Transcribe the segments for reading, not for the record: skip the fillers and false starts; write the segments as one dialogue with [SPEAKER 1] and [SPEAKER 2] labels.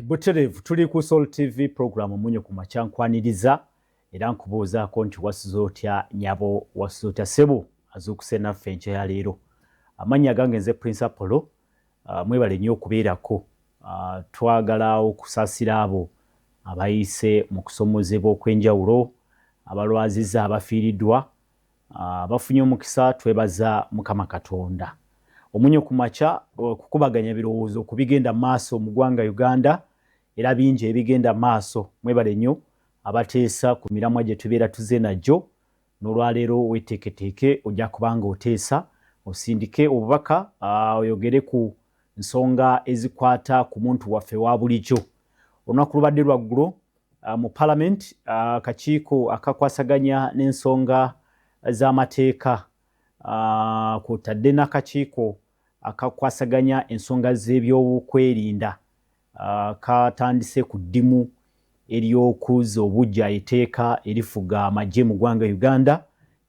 [SPEAKER 1] Buterevu tuli ku Soul TV program munyo ku makyankwaniriza era nkubuuzaako nti wasiza otya nyabo wasiza otya ssebo azuukuse naffe enkya ya leero. Amannya gange nze Prince Apollo, mwebale nnyo okubeerako. Twagala okusaasira abo abayise mu kusomozebwa okw'enjawulo, abalwazizza, abafiiriddwa, bafunye omukisa. Twebaza Mukama Katonda. Omunyo ku makya kukubaganya birowoozo ku bigenda maaso mu ggwanga Uganda era bingi ebigenda maaso. Mwebale nnyo abateesa ku miramwa gye tubeera tuze najjo. N'olwaleero weeteeketeeke ojja kubanga oteesa osindike obubaka oyogere ku nsonga ezikwata ku muntu waffe wa bulijjo. Olunaku lubadde lwaggulo mu Parliament, akakiiko akakwasaganya n'ensonga z'amateeka kw'otadde n'akakiiko akakwasaganya ensonga z'ebyokwerinda katandise ku ddimu ery'okuzza obuggya etteeka erifuga amagye mu ggwanga Uganda,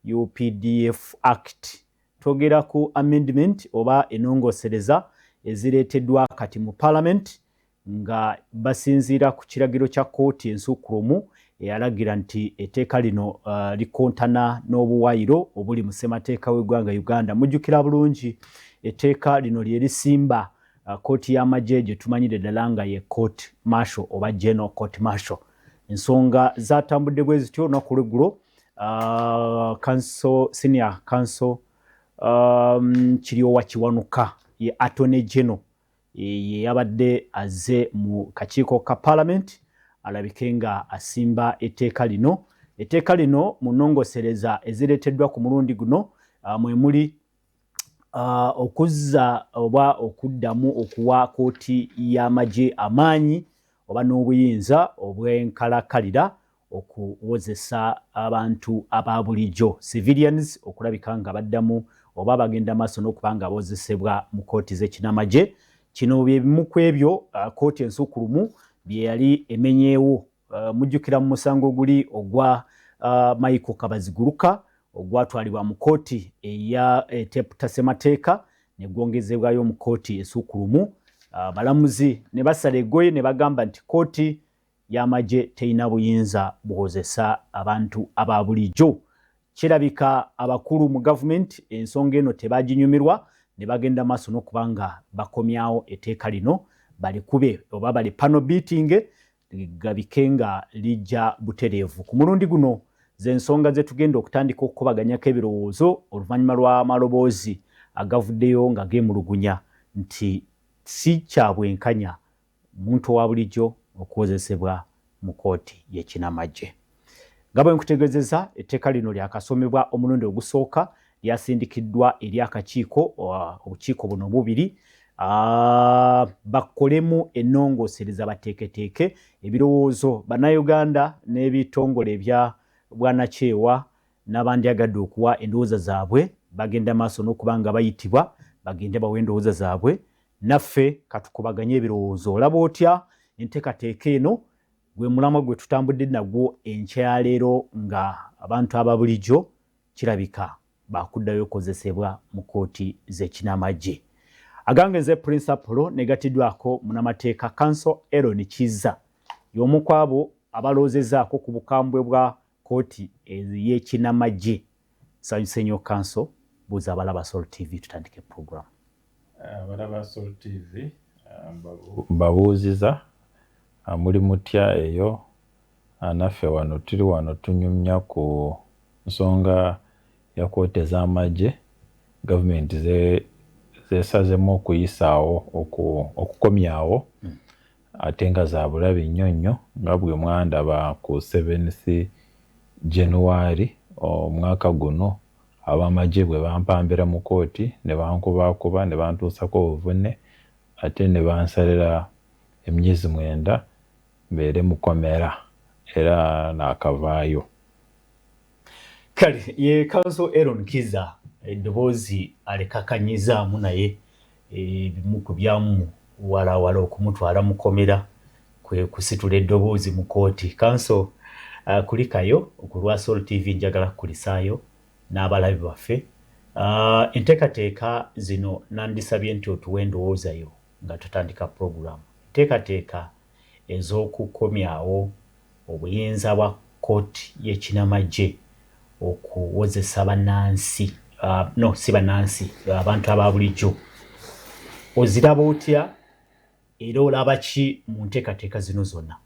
[SPEAKER 1] UPDF Act. Twogera ku amendment oba ennongoosereza ezireeteddwa kati mu Parliament nga basinziira ku kiragiro kya kkooti ensukkulumu eyalagira nti etteeka lino likontana n'obuwayiro obuli mu ssemateeka w'eggwanga Uganda. Mujjukira bulungi etteeka lino lye lisimba kkooti y'amagye gye tumanyire ddala nga ye court martial oba general court martial. Ensonga zatambudde bwe zityo olunaku lw'eggulo. Senior counsel Kiryowa Kiwanuka ye Attorney General ye yabadde azze mu kakiiko ka Parliament alabike nga asimba etteeka lino. Etteeka lino mu nnongoosereza ezireeteddwa ku mulundi guno mwe muli okuzza oba okuddamu okuwa kkooti y'amagye amaanyi oba n'obuyinza obw'enkalakkalira okuwozesa abantu aba bulijjo civilians okulabika nga baddamu oba bagenda maaso n'okuba nga bawozesebwa mu kkooti z'ekinnamagye. Kino bye bimu ku ebyo kkooti ensukkulumu bye yali emenyeewo. Mujjukira mu musango guli ogwa Michael Kabaziguruka ogwatwalibwa mu kkooti eya ssemateeka ne gwongezebwayo mu kkooti ensukkulumu. Balamuzi ne basala eggoye ne bagamba nti kkooti y'amagye terina buyinza buwozesa abantu aba bulijjo. Kirabika abakulu mu gavumenti ensonga eno tebaginyumirwa ne bagenda maaso n'okuba nga bakomyawo etteeka lino balikube oba bali panel beating ligabike nga lijja butereevu. Ku mulundi guno z'ensonga ze tugenda okutandika okukubaganyako ebirowoozo oluvannyuma lw'amaloboozi agavuddeyo nga geemulugunya nti si kya bwenkanya muntu owa bulijjo okuwozesebwa mu kkooti y'ekinnamagye. Nga bwe nkutegeezezza, etteeka lino lyakasomebwa omulundi ogusooka, lyasindikiddwa eri akakiiko, obukiiko buno bubiri bakolemu ennongoosereza bateeketeeke ebirowoozo bannayuganda n'ebitongole ebya bwanakyewa n'abandyagadde okuwa endowooza zaabwe bagenda maaso n'okuba nga bayitibwa bagende bawe endowooza zaabwe. Naffe katukubaganye ebirowoozo. Olaba otya enteekateeka eno gwe mulamwa gwe tutambudde nagwo enkya ya leero nga abantu aba bulijjo kirabika bakuddayo okozesebwa mu kkooti z'ekinnamagye. Agange nze Prince Apollo negatiddwako munnamateeka Counsel Aaron Kizza y'omu ku abo abaloozezaako ku bukambwe bwa kkooti y'ekinnamagye. Nsanyuse nnyo Counsel, buuza abalaba Soul TV tutandike program.
[SPEAKER 2] Abalaba Soul TV mbabuuziza muli mutya eyo. Naffe wano tuli wano tunyumya ku nsonga ya kkooti ez'amagye gavumenti zeesazemu okuyisaawo okukomyawo ate nga za bulabe nnyo nnyo nga bwe mwandaba ku 7th January omwaka guno ab'amagye bwe bampambira mu kkooti ne bankubakuba ne bantuusako obuvune ate ne bansalira emyezi 9 mbeere mukomera era naakavaayo.
[SPEAKER 1] Kale ye Counsel Aaron Kizza eddoboozi alekakanyizaamu naye ebimu ku byamu walawala okumutwala mukomera kwe kusitula eddoboozi mu kkooti. Counsel kulikayo okulwa Soul TV njagala kukulisaayo n'abalabi baffe. Enteekateeka zino nandisabye nti otuwe endowooza yo nga tutandika program. Enteekateeka ez'okukomyawo obuyinza bwa kkooti y'ekinnamagye okuwozesa bannansi no si bannansi abantu aba bulijjo oziraba otya era olaba ki mu nteekateeka zino zonna?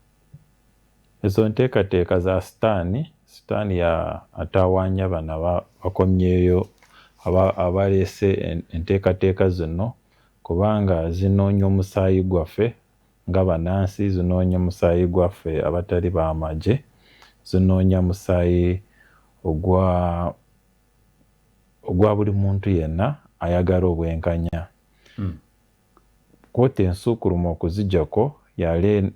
[SPEAKER 2] Ezo nteekateeka za sitaani atawaanya bano bakomyeyo abaleese enteekateeka zino kubanga zinoonya omusaayi gwaffe nga bannansi, zinoonya omusaayi gwaffe abatali b'amagye, zinoonya musaayi ogwa buli muntu yenna ayagala obwenkanya. Kkooti ensuukulumu okuziggyako yali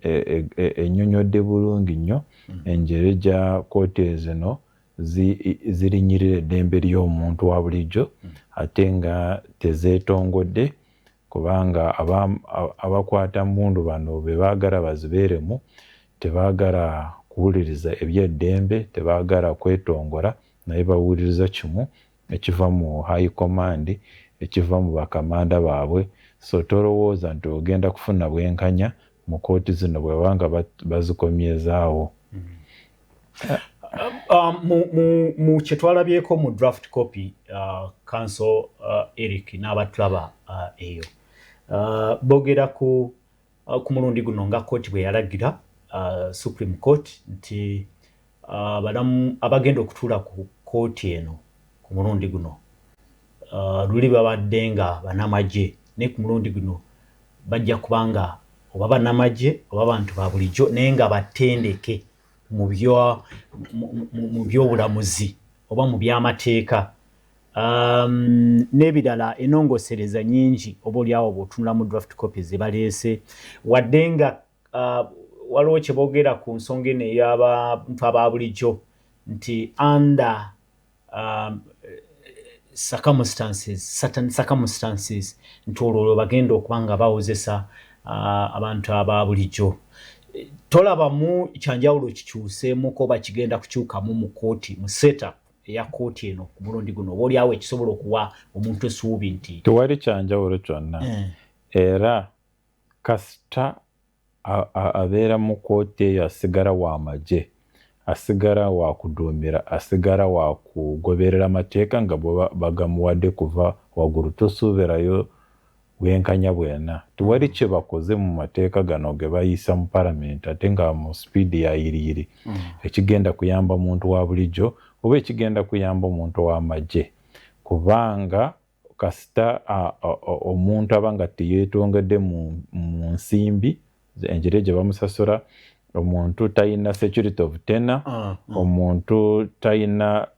[SPEAKER 2] ennyonnyodde bulungi nnyo enjere gya kkooti zino zirinyirira eddembe ly'omuntu wa bulijjo ate nga tezeetongodde kubanga abakwata mmundu bano be baagala bazibeeremu tebaagala kuwuliriza eby'eddembe, tebaagala kwetongola naye bawuliriza kimu ekiva mu high command, ekiva mu bakamanda baabwe. So tolowooza nti ogenda kufuna bwenkanya mu kkooti zino bwebanga bazikomyezaawo.
[SPEAKER 1] Mu kye twalabyeko mu draft copy Council Eric n'abatulaba eyo boogera ku mulundi guno nga kkooti bwe yalagira Supreme Court nti abagenda okutuula ku kkooti eno ku mulundi guno luli babadde nga bannamagye naye ku mulundi guno bajja kubanga oba bannamagye oba bantu ba bulijjo naye nga batendeke mu by'obulamuzi oba mu by'amateeka n'ebirala enongosereza nyingi oba oliawo bw'otunula mu draft copies ze baleese wadde nga waliwo kye boogera ku nsonga eno ey'abantu aba bulijjo nti under certain circumstances nti olwo bagenda okuba nga bawozesa abantu aba bulijjo. Tolabamu kyanjawulo kikyuseemuko oba kigenda kukyukamu mu kkooti mu setup eya kkooti eno ku mulundi guno oba oliawo ekisobola okuwa omuntu essuubi nti
[SPEAKER 2] tewali kyanjawulo kyonna era kasita abeera mu kkooti eyo asigala wa magye, asigala wa kuduumira, asigala wa kugoberera amateeka nga bagamuwadde kuva waggulu, tosuubirayo bwenkanya bwena. Tewali kye bakoze mu mateeka gano ge bayisa mu palamenti ate nga mu sipiidi ya yiriyiri ekigenda kuyamba muntu wa bulijjo oba ekigenda kuyamba omuntu w'amagye, kubanga kasita omuntu aba nga teyeetongedde mu nsimbi enjire gye bamusasula, omuntu talina security of tenure, omuntu talina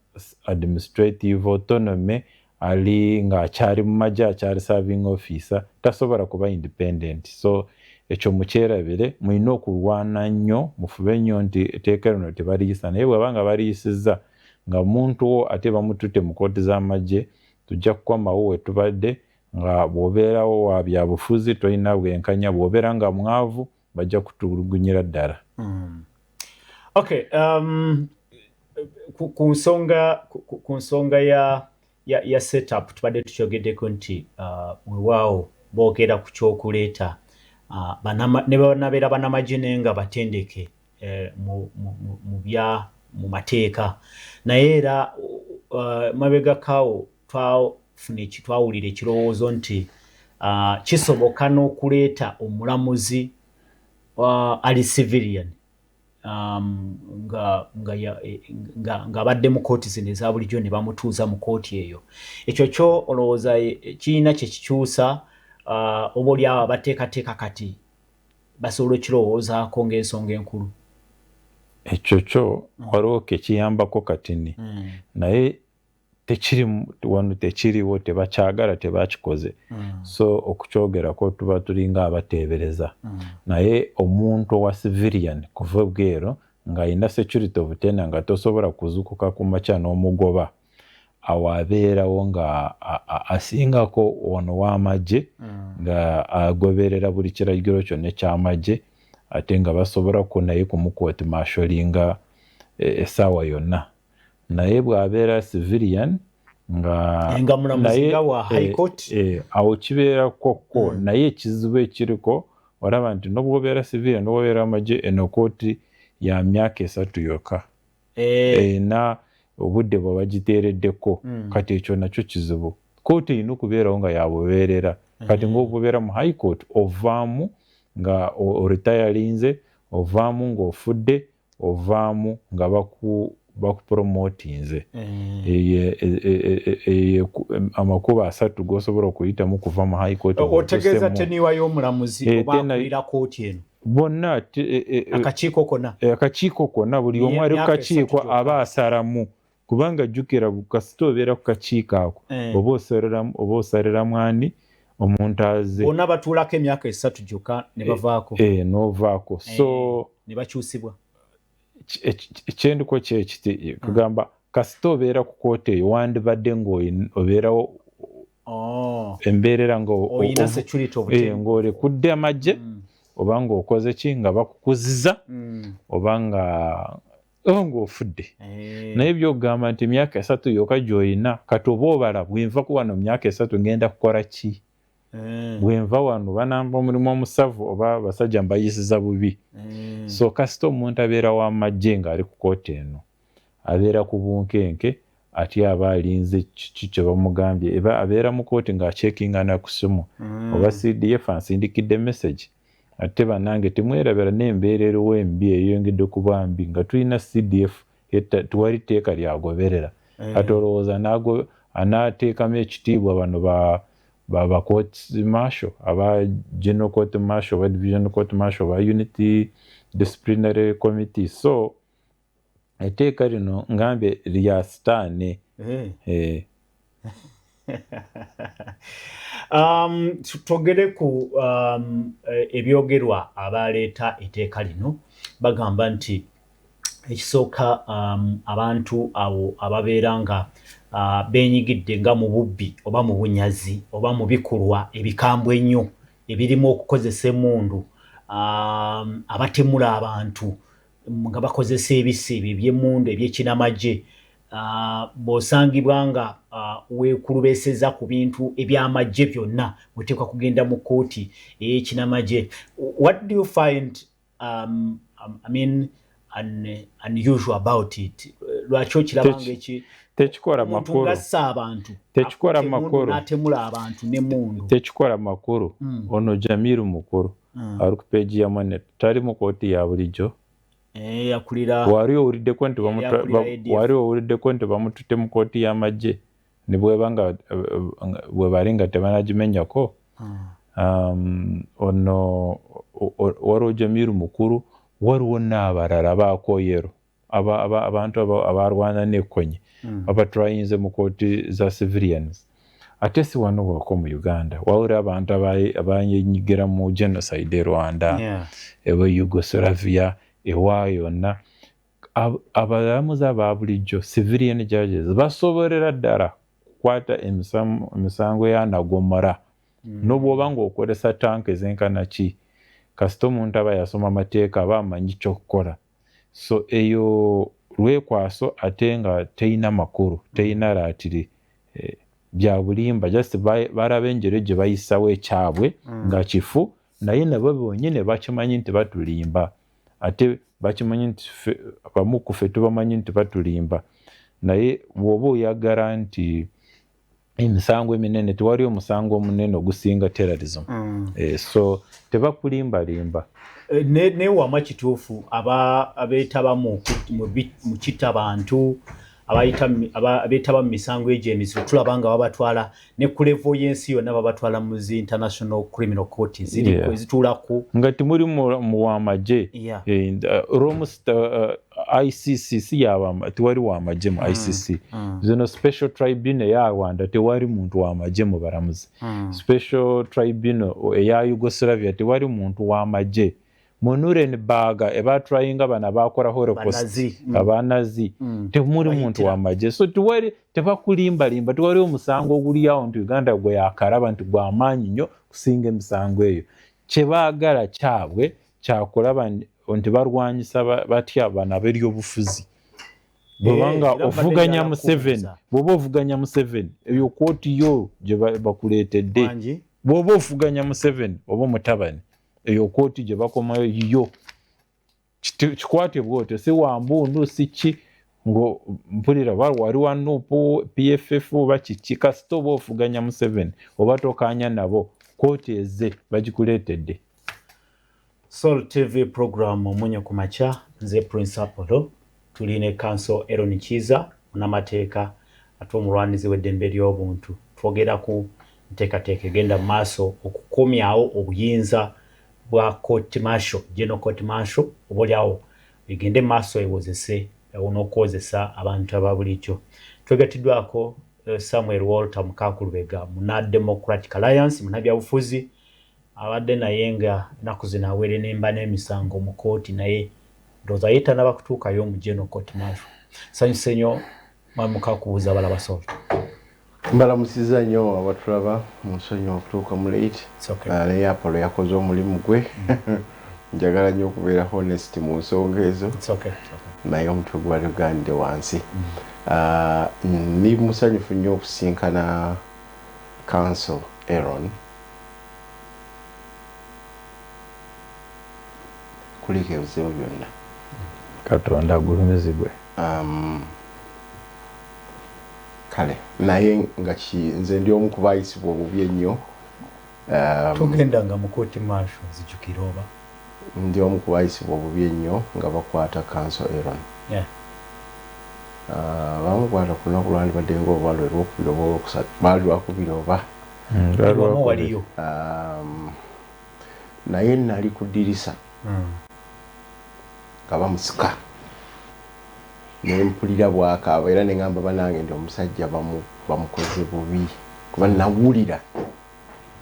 [SPEAKER 2] administrative autonomy, ali ng'akyali mu magye, akyali serving officer, tasobola kuba independent. So ekyo mukyerabire, mulina okulwana nnyo, mufube nnyo nti etteeka lino tebaliyisa, naye bw'abanga baliyisizza nga muntu wo ate bamututte mu kkooti z'amagye, tujja kukomawo we tubadde nga bw'obeerawo wa byabufuzi tolina bwenkanya, bw'obeera nga mwavu bajja kutulugunyira ddala.
[SPEAKER 1] Okay, ku nsonga ya setup tubadde tukyogeddeko nti weewaawo boogera ku kyokuleeta ne banabeera bannamagye naye nga batendeke mu mateeka, naye era mabegakaawo twawulira ekirowoozo nti kisoboka n'okuleeta omulamuzi ali civilian ng'abadde mu kkooti zino eza bulijjo ne bamutuuza mu kkooti eyo. Ekyo kyo olowooza kirina kye kikyusa oba oliawo abateekateeka kati basobola okirowoozaako ng'ensonga enkulu?
[SPEAKER 2] Ekyo kyo waliwo ke kiyambako katini naye tekiriwo, tebakyagala, tebakikoze. So okukyogerako tuba tulinga abateebereza. Naye omuntu owa civilian kuva bwero ng'alina security of tenure nga tosobola kuzuukuka ku makya n'omugoba, awo abeerawo nga asingako ono w'amagye nga agoberera buli kiragiro kyonna eky'amagye ate nga basobola naye kumukooti marshallinga essaawa yonna. Naye bw'abeera civilian nga
[SPEAKER 1] mulamuzi wa high court
[SPEAKER 2] awo kibeerakokko, naye ekizibu ekiriko olaba nti n'obwobeera civilian n'obwobeera amagye eno kooti ya myaka 3 yokka na obudde bwe bagiteereddeko kati ekyo nakyo kizibu. Kooti erina okubeerawo nga yabubeerera kati ng'okubeera mu high court ovaamu nga oretirinze, ovaamu ng'ofudde, ovaamu nga bakupromotinze. Amakubo 3 g'osobola okuyitamu kuva mu high court.
[SPEAKER 1] Otegeeza teniwayo omulamuzi oba akulira kooti eno?
[SPEAKER 2] Bonna akakiiko konna buli omu ali ku kakiiko aba asalamu, kubanga jjukira kasita obeera ku kakiiko ako oba osaliramu ani omuntu aze.
[SPEAKER 1] Bonna batuulako emyaka 3 gyokka ne bavaako.
[SPEAKER 2] N'ovaako. So
[SPEAKER 1] ne bakyusibwa.
[SPEAKER 2] Ekyendiko kyekiti kugamba kasita obeera ku kooti eyo wandibadde ng'obeerawo embeerera ng'olekudde amagye oba ng'okoze ki nga bakukuziza oba ng'ofudde. Naye by'okugamba nti emyaka 3 yokka gy'olina kati oba obala bwenva ku wano myaka 3 ngenda kukola ki? Bwenva wano banamba omulimu omusavu oba basajja mbayisiza bubi. So kasita omuntu abeera w'amagye ng'ali ku kooti eno abeera ku bunkenke ate aba alinze kiki kye bamugambye, abeera mu kooti ng'acekinga na ku simu oba CDF ansindikidde message ate bannange temwerabira n'embeera eriwo embi eyongedde kuba mbi nga tulina CDF tewali tteeka lyagoberera. Ate olowooza anaateekamu ekitiibwa bano ba court martial, aba general court martial, aba divisional court martial, aba unity disciplinary committee. So etteeka lino ngambe lya sitaani.
[SPEAKER 1] Twogere ku ebyogerwa abaleeta etteeka lino bagamba nti ekisooka abantu abo ababeera nga beenyigidde nga mu bubbi oba mu bunyazi oba mu bikolwa ebikambwe ennyo ebirimu okukozesa emmundu, abatemula abantu nga bakozesa ebisi ebyo eby'emmundu ebyekinamagye, bw'osangibwa nga weekulubeeseza ku bintu ebyamagye byonna oteekwa kugenda mu kooti ey'ekinamagye. What do you find unusual about it? Lwaki okiraba ng'eki
[SPEAKER 2] tekikola makulu
[SPEAKER 1] ngassa abantu
[SPEAKER 2] tekikola makulu
[SPEAKER 1] n'atemula abantu n'emmundu
[SPEAKER 2] tekikola makulu. Ono Jamiru mukuru ali ku peegi ya Monet tali mu kooti ya bulijjo. Wali owuliddeko nti bamututte mu kooti y'amagye ne bwe bali nga tebanagimenyako. Ono waliwo Jamiru mukuru, waliwo n'abalala baakoyero abantu abalwana n'ekkonye abatrayinze mu kooti za civilians. Ate si wano wako mu Uganda wawulira abantu abanyigira mu genocide e Rwanda, ewa Yugoslavia, ewa yonna. Abalamuzi aba bulijjo civilian judges basobolera ddala kukwata emisango ya Nagomora n'obwoba ng'okozesa tank ezenkana ki kasita omuntu aba yasoma amateeka aba amanyi ky'okukola. So eyo lwekwaso ate nga teyina makulu, teyina laatiri, bya bulimba just baraba enjero gye bayisawo ekyabwe nga kifu, naye nabo bonyine bakimanyi nti batulimba. Ate bakimanyi nti abamu ku ffe tubamanyi nti batulimba, naye bw'oba oyagala nti emisango eminene tewali omusango omunene ogusinga terrorism. So tebakulimbalimba.
[SPEAKER 1] Neewama kituufu abeetaba mu kitta bantu abeetaba mu misango egyo emiziro tulaba nga babatwala ne ku level y'ensi yonna babatwala mu zi international criminal court ezituulako
[SPEAKER 2] nga timuli mu wamagye. ICC si tewali wamagye mu ICC. Zino special tribunal eya Rwanda tewali muntu wamagye mu balamuzi. Special tribunal eya Yugoslavia tewali muntu wamagye. Mu Nuremberg ebatrayinga bana bakola holocaust abanazi temuli muntu wamagye. So tebakulimbalimba, tewali omusango oguli awo nti Uganda gwe yakalaba nti gw'amaanyi nnyo kusinga emisango eyo. Kye baagala kyabwe kyakulaba nti balwanyisa batya bana b'ebyobufuzi. Bw'obanga ovuganya Museveni eyo kooti yo gye bakuleetedde. Bw'oba ovuganya Museveni oba Mutabani eyo kooti gye bakomayo yo kikwate bwotyo si wambundu si ki ngo mpulira wali wa Nuupu PFF oba kiki kasita oba ofuganya Museveni oba tokanya nabo kooti eze bagikuleetedde.
[SPEAKER 1] Soul TV program Omunyo ku Makya, nze Prince Apollo, tuli ne Council Aaron Kiza munamateeka ate omulwanizi w'eddembe ly'obuntu. Twogera ku nteekateeka egenda mu maaso okukomyawo obuyinza bwa court martial, general court martial, oboolyawo egende mu maaso ewozese n'okwozesa abantu ababulijjo. Twegatiddwako Samuel Walter Mukakulubega muna Democratic Alliance munabyabufuzi abadde naye nga ennaku zino aweere n'emba n'emisango mu kooti naye ndowooza yeetanaba kutuukayo mu general court martial. Sanyuse nnyo mwami Mukakubuuza abalaba Soul.
[SPEAKER 3] Mbalamusiza nnyo abatulaba musonyiwa okutuuka mu late. Naye Apollo yakoze omulimu gwe. Njagala nnyo okubeera honest mu nsonga ezo. Naye omutwe gwali gugandide wansi. Ndi musanyufu nnyo okusinkana Council Aaron. Kuliko ebizibu byonna.
[SPEAKER 2] Katonda agulumizibwe.
[SPEAKER 3] Kale naye nga nze ndi omu ku baayisibwa obubi ennyo.
[SPEAKER 1] Tugendanga mu kooti martial zijjukira oba?
[SPEAKER 3] Ndi omu ku baayisibwa obubi ennyo nga bakwata Council Aaron. Bamukwata ku lunaku lwandibadde ng'oba lwokubiri oba olwokusatu baali lwakubiri oba
[SPEAKER 1] waliyo.
[SPEAKER 3] Naye nali ku ddirisa nga bamusika ne mpulira bwakaaba era ne ngamba banange ndi omusajja bamukoze bubi kuba nawulira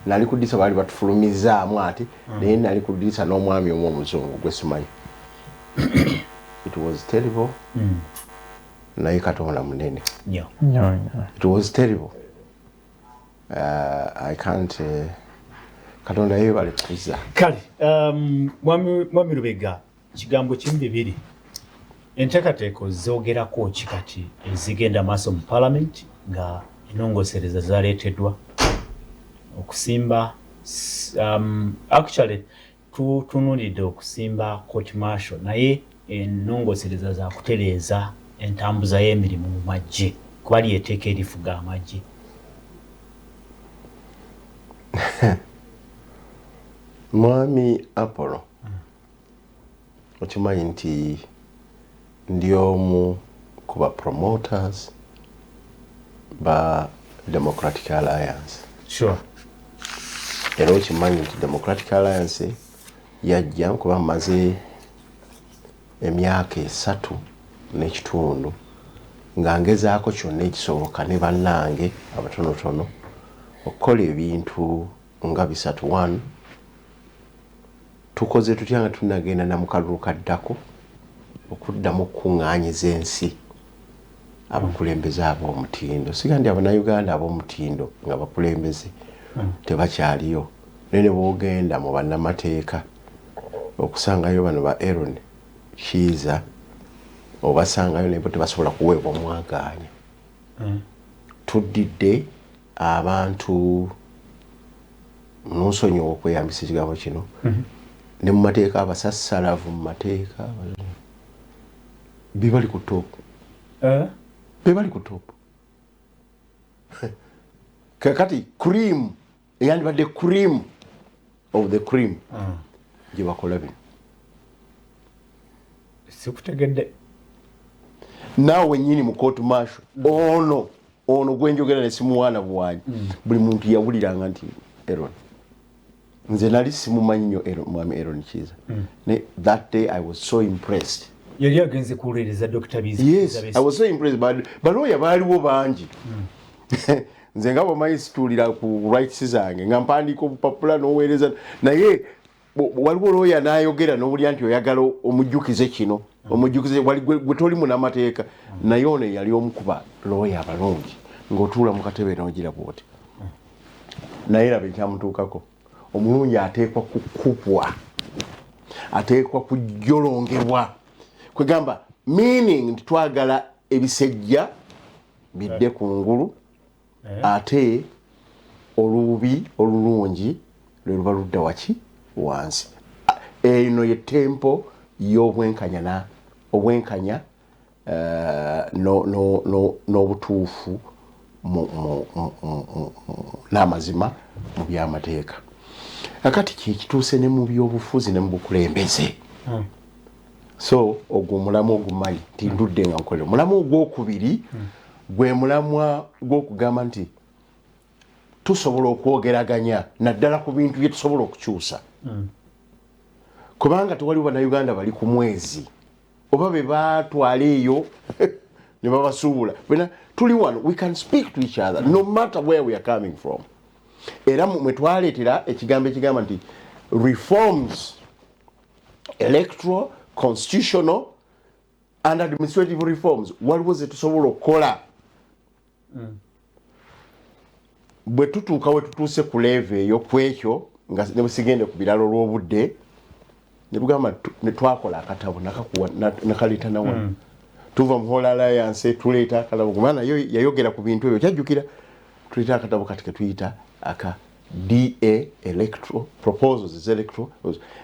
[SPEAKER 3] nali ku ddirisa baali batufulumizaamu ate naye nali ku ddirisa n'omwami omu omuzungu gwe simanyi. It was terrible. Naye Katonda munene. It was terrible. I can't Katonda yeebale kuzza.
[SPEAKER 1] Kale mwami Lubega kigambo kimu bibiri enteekateeka zoogerako ki kati ezigenda maaso mu Parliament nga ennongosereza zaleeteddwa okusimba actually tunuulidde okusimba court martial naye ennongosereza za kutereeza entambuza y'emirimu mu magye kuba lyeteeka erifuga amagye.
[SPEAKER 3] Mwami Apollo okimanyi nti ndi omu ku ba promoters ba Democratic Alliance.
[SPEAKER 1] Sure.
[SPEAKER 3] Era okimanyi nti Democratic Alliance yajja kuba maze emyaka 3 n'ekitundu nga ngezaako kyonna ekisoboka ne bannange abatonotono okukola ebintu nga 3. Tukoze tutya nga tunagenda na mukalulu kaddako okuddamu okuŋŋaanyiza ensi abakulembeze ab'omutindo. Sigandi Abannayuganda ab'omutindo nga bakulembeze tebakyaliyo. Naye ne bw'ogenda mu bannamateeka okusangayo bano ba Aaron Kiza obasangayo naye tebasobola kuweebwa omwagaanya. Tuddidde abantu n'onsonyiwa okweyambisa ekigambo kino ne mu mateeka abasassalavu mu mateeka bibali ku topu. Bibali ku topu. Kakati cream eyandibadde cream of the cream gye bakola bino.
[SPEAKER 1] Sikutegedde.
[SPEAKER 3] Naawe nyini mu court martial ono gwenjogera ne simuwaana buwanyi buli muntu yawuliranga nti Aaron. Nze nali simumanyi nnyo mwami Aaron Kiza. That day I was so impressed.
[SPEAKER 1] Yali agenze kuwuliriza Dr. Bizi.
[SPEAKER 3] Yes, I was so impressed. Balooya baaliwo bangi. Nze nga bw'omanyi situulira ku rights zange nga mpandiika obupapula n'oweereza naye waliwo looya n'ayogera n'owulira nti oyagala omujjukize kino omujjukize gwe toli munamateeka naye ono yali omu ku balooya abalungi ng'otuula mu katebe n'ogira bw'oti. Naye laba ekyamutuukako omulungi ateekwa kukubwa ateekwa kujjolongebwa kwegamba meaning nti twagala ebisejja bidde ku ngulu ate olubi olulungi lwe luba ludda waki wansi. Eno ye tempo y'obwenkanya obwenkanya n'obutuufu n'amazima mu by'amateeka. Kakati kituuse ne mu byobufuzi ne mu bukulembeze. So ogwo mulamu ogumanyi nti ndudde nga nkolera. Mulamu ogwokubiri gwe mulamwa gw'okugamba nti tusobola okwogeraganya naddala ku bintu bye tusobola okukyusa. Kubanga tewali bannayuganda bali ku mwezi oba be baatwala eyo ne babasuubula. Tuli wano, we can speak to each other no matter where we are coming from. Era mwe twaleetera ekigambo ekigamba nti reforms, electoral, constitutional and administrative reforms. Waliwo ze tusobola okukola bwe tutuuka we tutuuse ku level eyo kwekyo nga ne busigende ku biralo olw'obudde ne tugamba ne twakola akatabo nakaleeta nawa tuva mu Whole Alliance tuleeta akatabo kumana yayogera ku bintu ebyo kyajjukira tuleeta akatabo kati ke tuyita aka DA electoral proposals electoral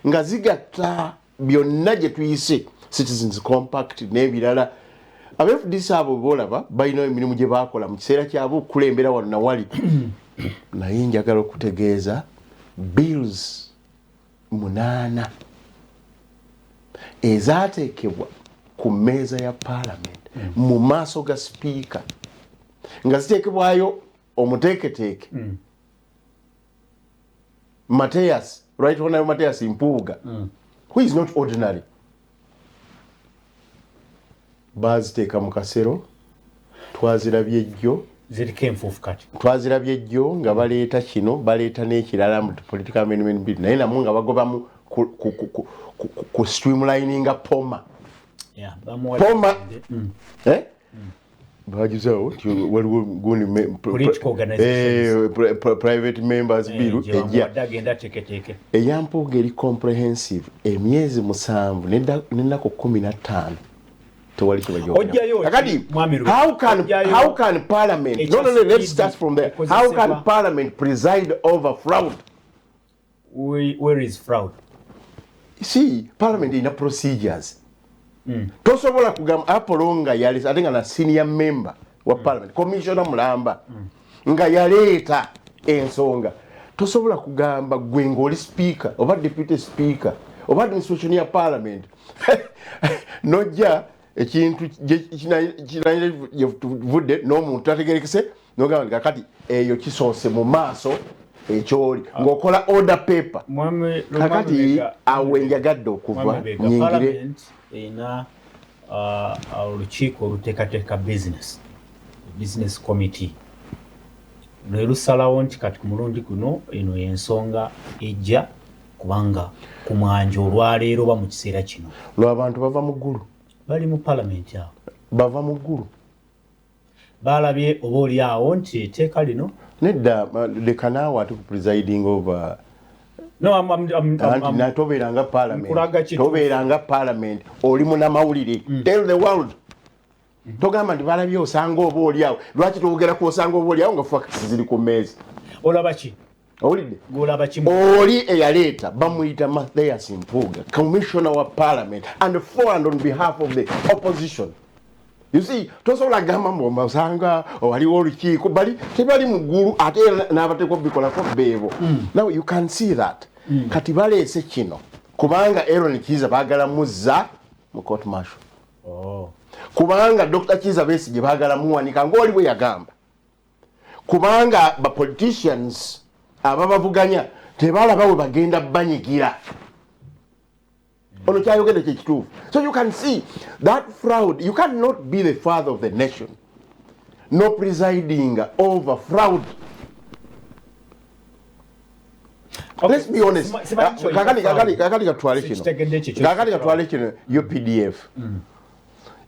[SPEAKER 3] nga zigatta byonna gye tuyise Citizens Compact n'ebirala. Aba-FDC abo boolaba balina emirimu gye baakola mu kiseera kyabwe okulembera wano na wali. Naye njagala okutegeeza bills 8 ezaateekebwa ku mmeeza ya Parliament mu maaso ga Speaker nga ziteekebwayo omuteeketeeke Mateus, Right Honorable Mateus Mpuuga, who is not ordinary. Baziteeka mu kasero twazirabye ejjo twazirabye ejjo nga baleeta kino baleeta n'ekirala mu political amendment bill naye namwe nga bagobamu ku streamlininga POMA. Bagizewo waliwo gundi private members bill ejja eyampuuga eri comprehensive emyezi 7 n'ennaku 15 tewali how can Parliament let's start from there. How can Parliament preside over fraud?
[SPEAKER 1] Where is fraud?
[SPEAKER 3] You see, Parliament ina procedures. Tosobola kugamba Apolonga yali atenga na senior member wa Parliament, Commissioner Mulamba nga yaleeta ensonga. Tosobola kugamba gwe ng'oli speaker oba deputy speaker oba administration ya Parliament nojja ekintu kinayivudde n'omuntu ategerekese n'ogamba kati eyo kisoose mu maaso ekyoli ng'okola order paper. Kakati awe njagadde okuva nyingire
[SPEAKER 1] ina olukiiko oluteekateeka business committee lwe lusalawo nti kati ku mulundi guno eno y'ensonga ejja kubanga ku mwanja olwaleero oba mu kiseera kino
[SPEAKER 3] lw'abantu bava mu ggulu
[SPEAKER 1] bali mu Parliament awo
[SPEAKER 3] bava mu ggulu
[SPEAKER 1] balabye oba oli awo nti etteeka lino
[SPEAKER 3] nedda lekanawo ate ku presiding over tobeeranga Parliament oli munamawulire tell the world togamba nti balabye osanga oba oli awo lwaki twogerako osanga oba oli awo nga facts ziri ku mmeeza
[SPEAKER 1] olabaki
[SPEAKER 3] owulidde
[SPEAKER 1] golabaki
[SPEAKER 3] oli eyaleeta bamuyita Mateus Mpuuga commissioner wa Parliament and forward on behalf of the opposition. You see, tosobola gamba mbomba osanga waliwo olukiiko bali tebali mu ggulu ate n'abateeko bikolako beebo. Now you can see that kati baleese kino kubanga Aaron Kiiza baagala muzza mu court martial. Kubanga Dr. Kiiza Besigye baagala muwanika ng'oli bwe yagamba. Kubanga ba politicians ababavuganya tebalaba we bagenda banyigira. So you can see that fraud. You cannot be the father of the nation, no presiding over fraud. Okay. Let's be honest. UPDF.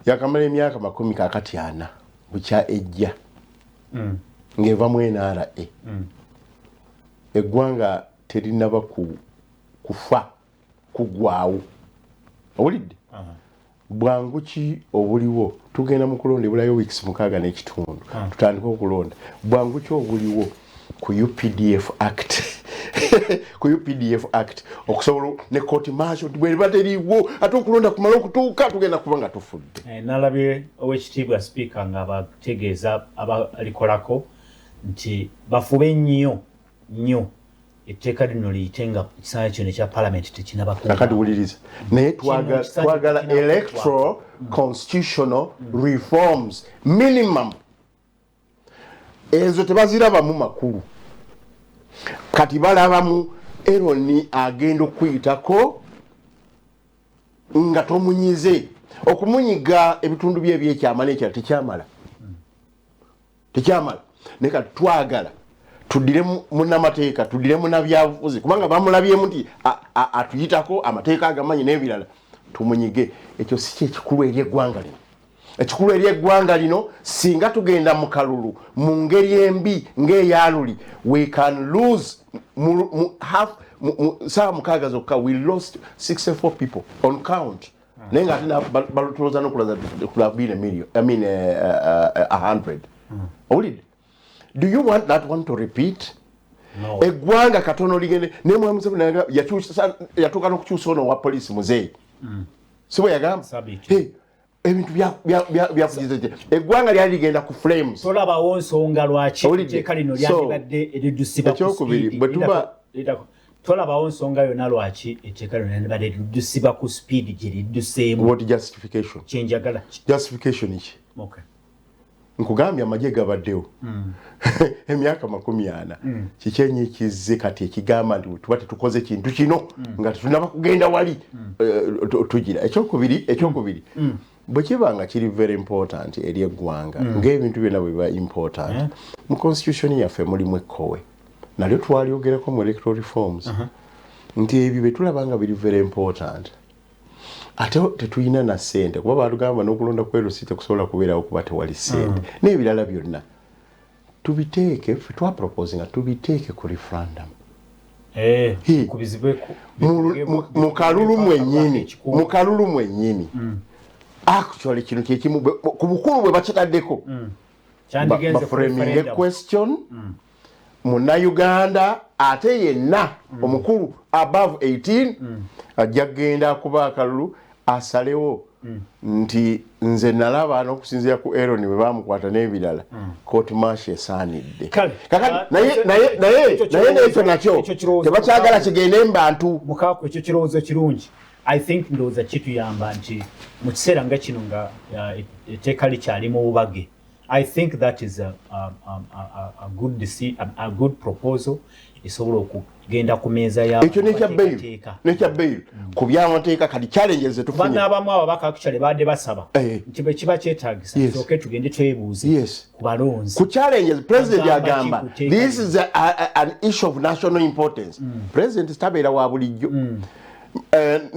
[SPEAKER 3] Yakamala emyaka 10 kakati ana bukya ejja. Ngeva mu NRA. Eggwanga terinaba kufa kugwawo. Owulidde? Bwangu ki obuliwo tugenda mu kulonda ebulayo weeks 6 n'ekitundu tutandika okulonda bwangu ki obuliwo ku UPDF Act ku UPDF Act okusobola ne court martial bwe bateriwo ate okulonda kumala okutuuka tugenda kubanga tufudde.
[SPEAKER 1] Nalabye owekitiibwa speaker nga bategeeza abalikolako nti bafube nnyo etteeka lino liyitenga ekisanja kino ekya parliament tekinabako.
[SPEAKER 3] Kakati wuliriza naye twagala electoral constitutional reforms minimum ezo tebazirabamu makulu kati balabamu Eroni agenda okuyitako nga tomunyize okumunyiga ebitundu bye ebyekyama n'ekirala tekyamala naye kati twagala tuddire munnamateeka tuddire munnabyabufuzi kubanga bamulabyemu nti atuyitako amateeka agamanyi n'ebirala tumunyige. Ekyo si kyekikulu eri eggwanga lino. Ekikulu eri eggwanga lino singa tugenda mu kalulu mu ngeri embi ng'eyaluli we can lose saa mukaaga zokka we lost 64 people on count naye nga ate balutoloza n'okulaza kulabire million 100. Owulidde? Do you want that one to repeat?
[SPEAKER 1] No.
[SPEAKER 3] Eggwanga katono ligende ne mwamuze yatuuka n'okukyusa ono wa poliisi muzeeyi si bwe yagamba ebintu byakugize eggwanga lyali ligenda ku flames.
[SPEAKER 1] Tolabawo nsonga lwaki etteeka lino lyandibadde eriddusiba tolabawo nsonga yonna lwaki etteeka lino lyandibadde eriddusiba ku speed gye lidduseemu.
[SPEAKER 3] What justification?
[SPEAKER 1] Kyenjagala
[SPEAKER 3] Justification ki?
[SPEAKER 1] Okay.
[SPEAKER 3] Nkugambye amagye gabaddewo emyaka 40 kikyenyikize kati ekigamba nti tuba tetukoze kintu kino nga tetunaba kugenda wali tugira. Ekyokubiri bwe kibanga kiri very important eri eggwanga ng'ebintu byonna bwe biba important mu constitution yaffe mulimu ekkowe nalyo twalyogerako mu electoral reforms nti ebyo bye tulabanga biri very important ate tetuyina na ssente kuba balugamba n'okulonda kwero si tekusobola kubeerawo kuba tewali ssente n'ebirala byonna tubiteeke ffe twaproposinga tubiteeke ku referendum mu kalulu mwennyini actually kino kyekimu ku bukulu bwe bakitaddeko baframing question Munnayuganda ate yenna omukulu above 18 ajja kugenda kuba akalulu asalewo nti nze nalaba n'okusinziira ku Eroni bwe bamukwata n'ebirala court martial esaanidde. Naye n'ekyo nakyo tebakyagala kigende mu bantu.
[SPEAKER 1] Mukaako ekyo kirowoozo kirungi. I think ndowooza kituyamba nti mu kiseera nga kino nga etteeka likyali mu bubage. I think that is a good proposal. Esobola okugenda ku meeza ya
[SPEAKER 3] ekyo nekya bail ku byamateeka kati challenges tufunye
[SPEAKER 1] bana abamu ababaka actually badde basaba nti bwe kiba kyetaagisa soke tugende twebuuze ku balonzi
[SPEAKER 3] ku challenges president yagamba this is an issue of national importance. President stabeera wa bulijjo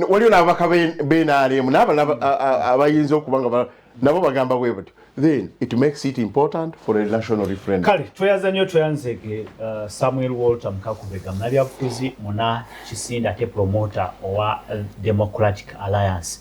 [SPEAKER 3] waliyo n'ababaka b'NRM abayinza okuba nga nabo bagamba bwe batyo. Then it makes it important for a national referendum.
[SPEAKER 1] Kale tweyaza nnyo tweyanzege Samuel Walter Mukakubega munabyabufuzi muna kisinda ate promoter owa Democratic Alliance.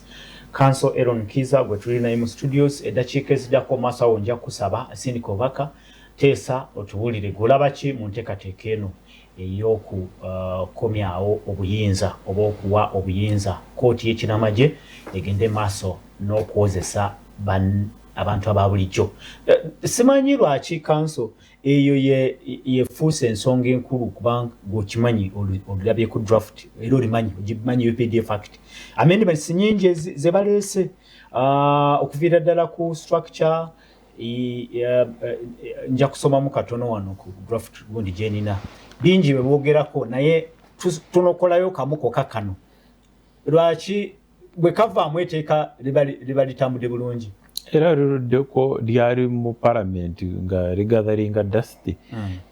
[SPEAKER 1] Council Aaron Kiza gwe tuli naye mu studios eddakiika eziddako maaso nja kusaba Sindiko Baka teesa otubulire golaba ki mu nteekateeka eno ey'okukomyawo obuyinza oba okuwa obuyinza kooti y'ekinamagye egende maaso n'okwozesa abantu ababulijjo. Simanyi lwaki council eyo yefuuse ensonga enkulu kubanga gwokimanyi olulabye ku draft era olimanyi ogimanyi UPDF Act amendments nyingi ze baleese okuviira ddala ku structure nja kusomamu katono wano ku draft gundi gyenina bingi bwe boogerako naye tunokolayo kamuko kakano lwaki bwe kavaamu etteeka liba litambudde bulungi.
[SPEAKER 2] Era luddeko lyali mu parliament nga ligatharinga dusty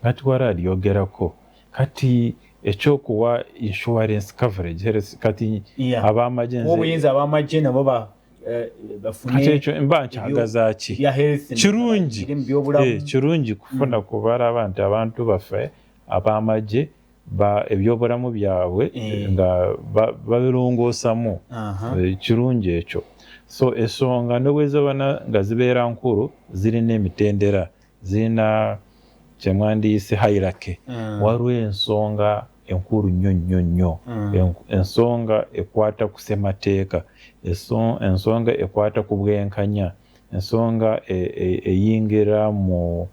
[SPEAKER 2] nga tiwara lyogerako kati ekyokuwa insurance coverage kati ab'amagye
[SPEAKER 1] obuyinza ab'amagye nabo bafune
[SPEAKER 2] ekyo mba nkyagaza ki kirungi kufuna kubalaba nti abantu baffe ab'amagye ebyobulamu byabwe nga babirongoosamu kirungi ekyo. So esonga ndowooza bana nga zibeera nkulu zirina emitendera zirina kyemwandiise hierarchy waliwo ensonga enkulu nnyo ensonga ekwata ku ssemateeka ensonga ekwata ku bwenkanya ensonga eyingira mu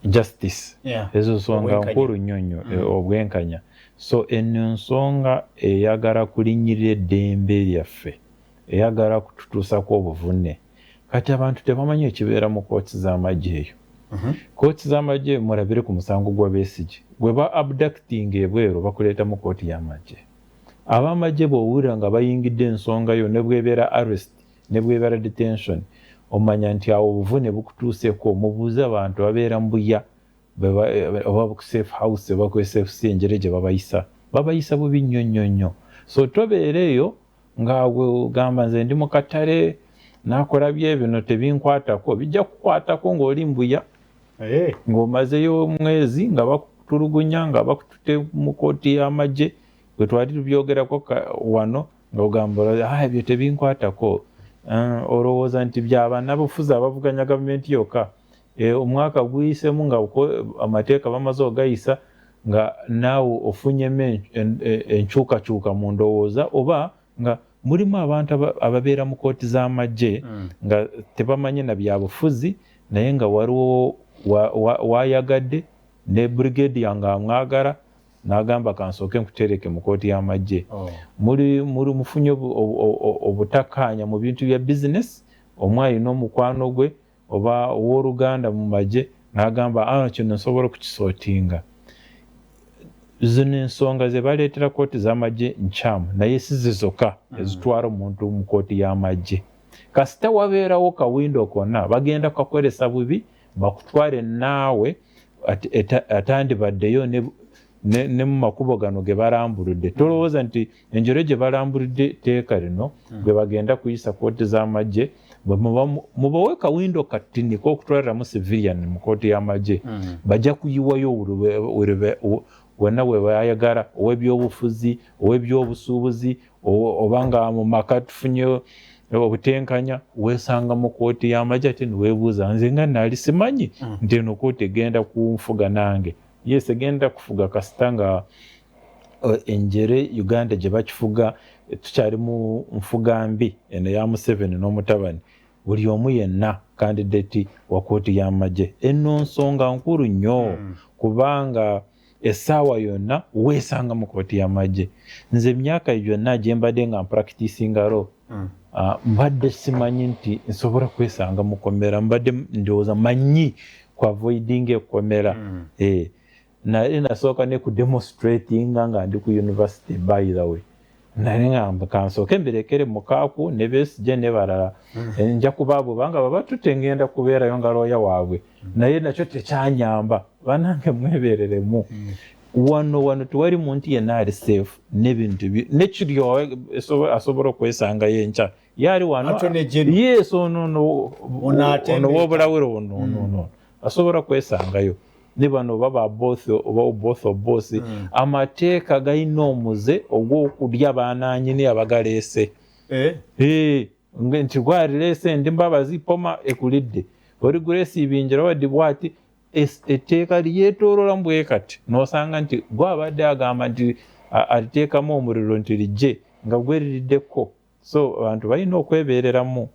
[SPEAKER 2] justice ezo nsonga nkulu nnyo obwenkanya so eno ensonga eyagala kulinnyirira eddembe lyaffe eyagala kututuusako obuvune kati abantu tebamanyi ekibeera mu kooti z'amagye eyo kooti z'amagye mulabire ku musango gwa Besigye gwe ba abducting ebweru bakuleeta mu kooti y'amagye ab'amagye bw'owulira nga bayingidde ensonga yo ne bw'ebeera arrest ne bw'ebeera detention omanya nti awo obuvune bukutuuseko mubuuze abantu babeera mbuya oba ku safe house oba ku SFC enjere gye babayisa bubi nnyo so tobeera eyo ngaawe ogamba nze ndi mu katale nakola byebino tebinkwatako bijja kukwatako ng'oli mbuya ng'omazeyo omwezi nga bakutulugunya nga bakutute mu kooti y'amagye bwe twali tubyogerako wano ng'ogamba ebyo tebinkwatako olowooza nti byabanabufuzi abavuganya gavumenti yokka omwaka guyisemu nga amateeka bamaze ogayisa nga naawe ofunyemu enkyukakyuka mu ndowooza oba nga mulimu abantu ababeera mu kooti z'amagye nga tebamanye na byabufuzi naye nga waliwo wayagadde ne brigadier nga amwagala n'agamba kansooke nkutereke mu kooti y'amagye muri mufunye obutakkaanya mu bintu bya bizinesi omwe alina omukwano gwe oba ow'oluganda mu magye n'agamba kino nsobola okukisootinga zino ensonga ze baleetera kooti z'amagye nkyamu naye si zizokka ezitwala omuntu mu kooti y'amagye kasita wabeerawo kawindo konna bagenda kukakolesa bubi bakutwale naawe atandibaddeyo ne mu makubo gano ge balambuludde tolowooza nti enjole gye balambuludde teeka lino gwe bagenda kuyisa kooti z'amagye mubawe kawindo katini k'okutwaliramu civilian mu kooti y'amagye bajja kuyiwayo wonna we bayagala ow'ebyobufuzi ow'ebyobusuubuzi oba nga mu maka tufunye obutenkanya weesanga mu kooti y'amagye ate niweebuuza nze nga naali simanyi nti eno kooti egenda kunfuga nange yes egenda kufuga kasita nga enjere Uganda gye bakifuga tukyali mu nfuga mbi eno ya Museveni n'omutabani buli omu yenna kandidate wa kooti y'amagye eno nsonga nkulu nnyo kubanga essaawa yonna weesanga mu kooti y'amagye nze emyaka gyonna gye mbadde nga practicinga law mbadde simanyi nti nsobola kwesanga mu komera mbadde ndowooza manyi ku avoiding ekomera naye nasooka ne ku demonstratinga nga ndi ku university by the way naye ngamba kansooke mbirekere mukaaku ne Besigye ne balala nja kuba abo banga baba tutengenda kubeerayo nga looya waabwe naye nakyo tekyanyamba banange mwebereremu wano tewali muntu yenna ali safe n'ebintu nekiryo asobola okwesanga yenkya yali wano yes ono wobulawiro ono asobola kwesangayo ne bano baba both of boss amateeka galina omuze ogw'okulya baananyini abagaleese nti gwalireese ndi mbabazi poma ekulidde oli guleesi ibinjira wadde bwati etteeka lyetoolola mu bwe kati n'osanga nti gwabadde agamba nti aliteekamu omuliro nti lijje nga gweririddeko so abantu balina okwebeereramu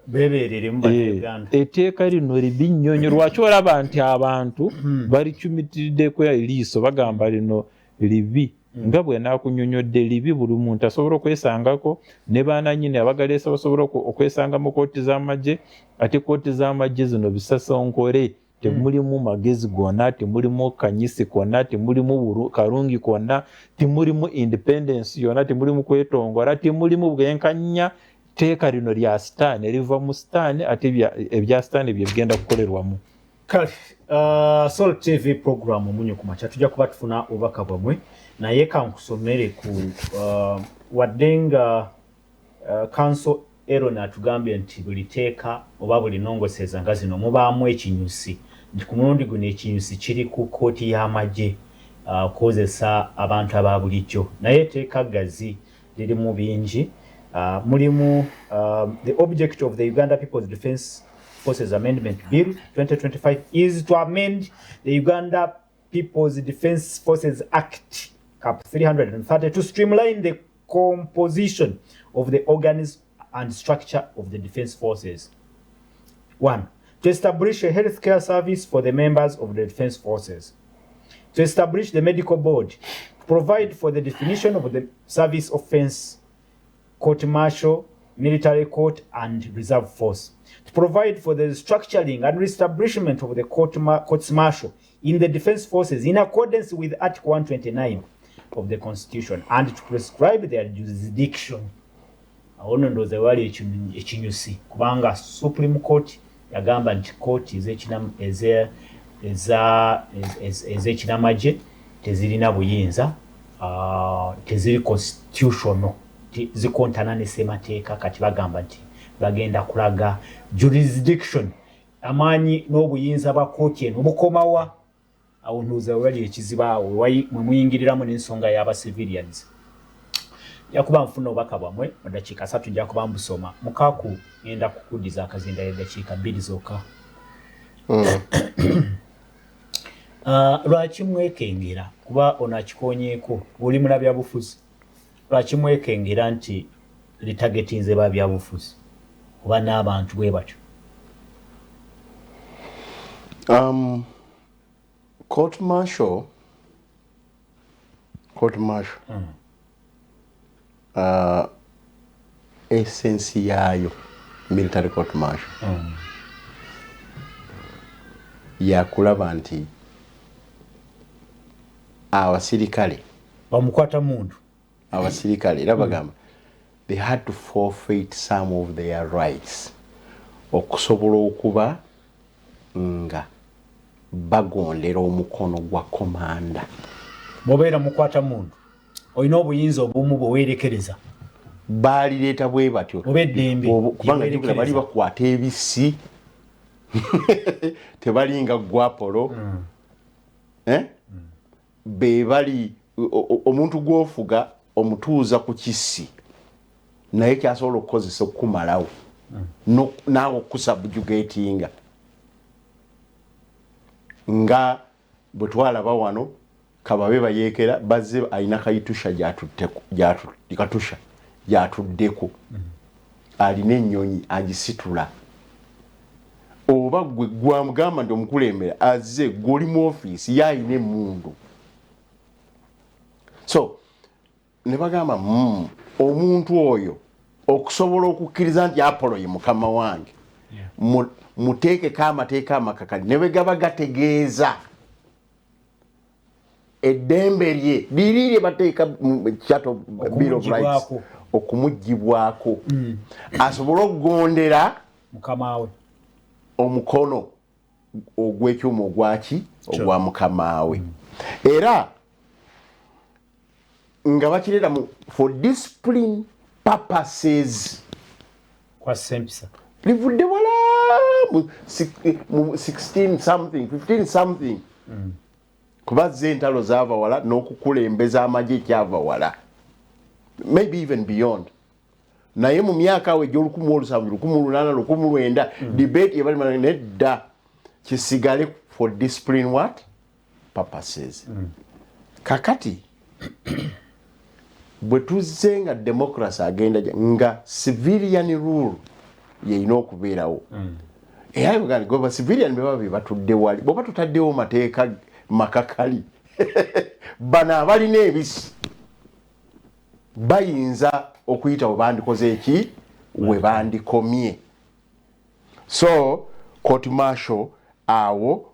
[SPEAKER 2] etteeka lino libi nnyonyo lwaki olaba nti abantu balikyumitiddeko eriiso bagamba lino libi nga bwe naakunyonyodde libi buli muntu asobola okwesangako ne baananyini abagaleesa basobola okwesanga mu kooti z'amagye ate kooti z'amagye zino bisasonkole temulimu magezi gonna temulimu kanyisi konna temulimu kalungi konna temulimu independence yonna temulimu kwetongola temulimu bwenkanya teeka lino lya sitaani liva mu sitaani ate ebya sitaani bye bigenda kukolerwamu
[SPEAKER 1] kale Sol TV program munyo kumakya tujja kuba tufuna obubaka bwamwe naye kankusomere ku waddenga council Aaron atugambye nti buli teeka oba buli nongoseza nga zino mubaamu ekinyusi nti ku mulundi guno ekinyusi kiri ku kooti y'amagye kozesa abantu aba bulijjo naye etteeka ggazi lirimu bingi mulimu the object of the Uganda People's Defence Forces Amendment Bill 2025 is to amend the Uganda People's Defence Forces Act, Cap 330, to streamline the composition of the organs and structure of the defence forces. 1. To establish a healthcare service for the members of the defence forces. To establish the medical board. To provide for the definition of the service offence, court-martial, military court, and reserve force. To provide for the structuring and reestablishment of the courts-martial in the defence forces in accordance with Article 129 of the Constitution, and to prescribe their jurisdiction. Awono ndoze wali ekinyusi kubanga Supreme Court yagamba nti court ez'ekinamaje tezirina buyinza, teziri constitutional, zikontana ne ssemateeka, kati bagamba nti bagenda kulaga jurisdiction, amaanyi n'obuyinza bwa kooti eno bukomawa. Awo ntuuze wali ekizibaawo mwe muyingiriramu n'ensonga y'aba civilians. Yakuba nfuna obubaka bwamwe mu dakiika 3 nja kuba mbusoma. Mukaaku ngenda kukuddiza akazinda y'eddakiika 2 zokka. Lwaki mwekengera kuba ono akikonyeeko oli mula byabufuzi? Lwaki mwekengera nti litagetinze ba byabufuzi oba n'abantu bwe batyo?
[SPEAKER 3] Court martial essence yayo military court martial yakulaba nti abasirikale
[SPEAKER 1] bamukwata mundu,
[SPEAKER 3] abasirikale era bagamba they had to forfeit some of their rights okusobola okuba nga bagondera omukono gwa komanda.
[SPEAKER 1] Bobeera mukwata mundu olina obuyinza obumu bwewerekereza,
[SPEAKER 3] baalireeta bwe batyo kubanga jjukira bali bakwata ebisi tebalinga gwapolo be bali omuntu gw'ofuga omutuuza ku kisi naye kyasobola okukozesa okukumalawo naawe okusubjugatinga nga bwe twalaba wano Kababe bayeekera bazze alina kayitusha gyatuddeko alina ennyonyi agisitula, oba gwe gwamugamba nti omukulembera azze gw'oli mu ofiisi yaalina emmundu. So ne bagamba omuntu oyo okusobola okukkiriza nti Apollo ye mukama wange, muteekeko amateeka amakakali ne bwe gaba gategeeza eddembe lye liri bateeka Charter Bill of Rights okumugibwako asobole okugondera
[SPEAKER 1] mukamaawe
[SPEAKER 3] omukono ogw'ekyuma ogwaki ogwa mukamaawe. Era nga bakireeta for discipline purposes
[SPEAKER 1] kwa sempisa
[SPEAKER 3] livudde wala mu 16 something 15 something kubazza entalo zaava wala n'okukulembeza amagye kyava wala, maybe even beyond. Naye mu myaka awo egy'olukumu 1889 debate yebali nedda kisigale for discipline what purposes. Kakati bwe tuzze nga democracy agenda nga civilian rule yeyina okubeerawo. Era Uganda goba civilian beba batudde wali bwoba tutaddewo mateeka makakali bano abalina ebisi bayinza okuyita we bandikoze eki we bandikomye. So court martial awo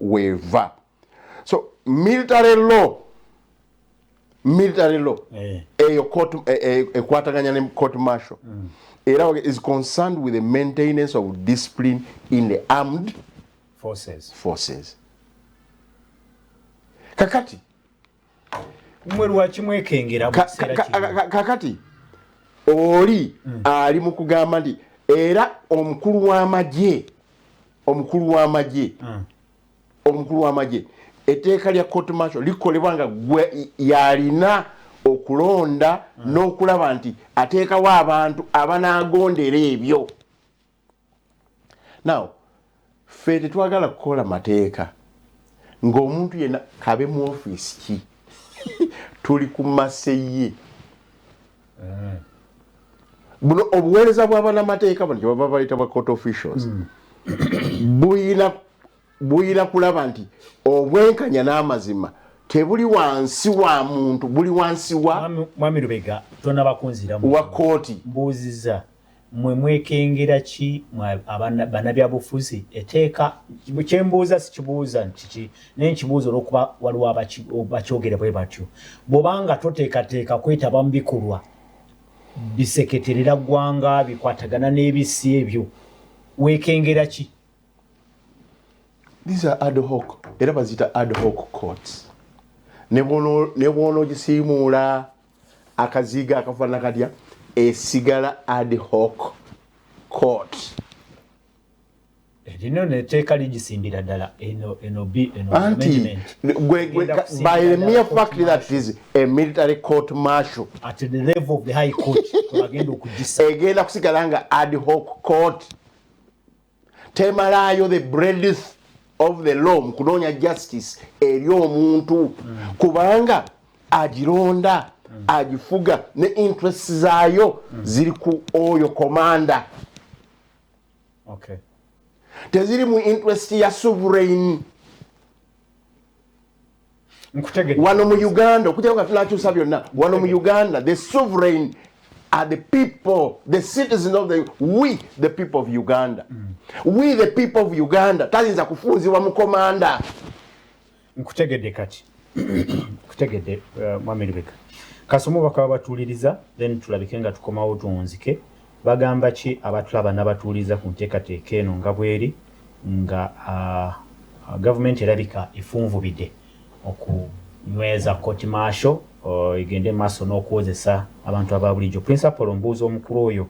[SPEAKER 3] weva. So military law eyo court ekwataganya ne court martial era is concerned with the maintenance of discipline in the armed forces. Kakati
[SPEAKER 1] mwe lwaki mwekengera
[SPEAKER 3] kakati oli ali mu kugamba nti era omukulu w'amagye etteeka lya court martial likolebwa nga gwe yalina okulonda n'okulaba nti ateekawo abantu abanaagondera ebyo now ffe tetwagala kukola mateeka ng'omuntu yenna kabe mu ofiisi ki tuli ku maseye buno obuweereza bw'abannamateeka buno kyebaba bayita bwa court officials buyina kulaba nti obwenkanya n'amazima tebuli wansi wa muntu buli wansi wa
[SPEAKER 1] mwami Lubega tona bakunziramu
[SPEAKER 3] wa kooti
[SPEAKER 1] mbuuziza mwe mwekengera ki bannabyabufuzi eteeka kyembuuza sikibuuza nti nenkibuuza olwokuba waliwo bakyogere bwe batyo bw'obanga toteekateeka kwetaba mu bikolwa biseketerera ggwanga bikwatagana n'ebisi ebyo weekengera ki?
[SPEAKER 3] These are ad hoc era bazita ad hoc courts ne bwono gisiimuula akaziga akafaanana katya esigala ad hoc court
[SPEAKER 1] lino neteeka ligisindira ddala eno
[SPEAKER 3] by the mere fact that it is a military court martial
[SPEAKER 1] at the level of the high court bagenda okugisa
[SPEAKER 3] egenda kusigala nga ad hoc court temalaayo the breadth of the law mu kunoonya justice eri omuntu kubanga agironda agifuga ne interests zaayo ziri ku oyo komanda teziri mu interest ya sovereign wano mu Uganda okuteeka tunakyusa byonna wano mu Uganda the sovereign are the people, the citizens of we the people of Uganda. We the people of Uganda tayinza kufunzibwa mu komanda.
[SPEAKER 1] Nkutegedde kati kutegedde Mwami Lubega kasomo bakaba batuuliriza then tulabike nga tukomawo tuwunzike bagamba ki abatulaba n'abatuuliza ku nteekateeka eno nga bweri nga government erabika efunvubidde okunyweza court martial igende maaso n'okwozesa abantu ababulijjo. Principal ombuuzi omukulu oyo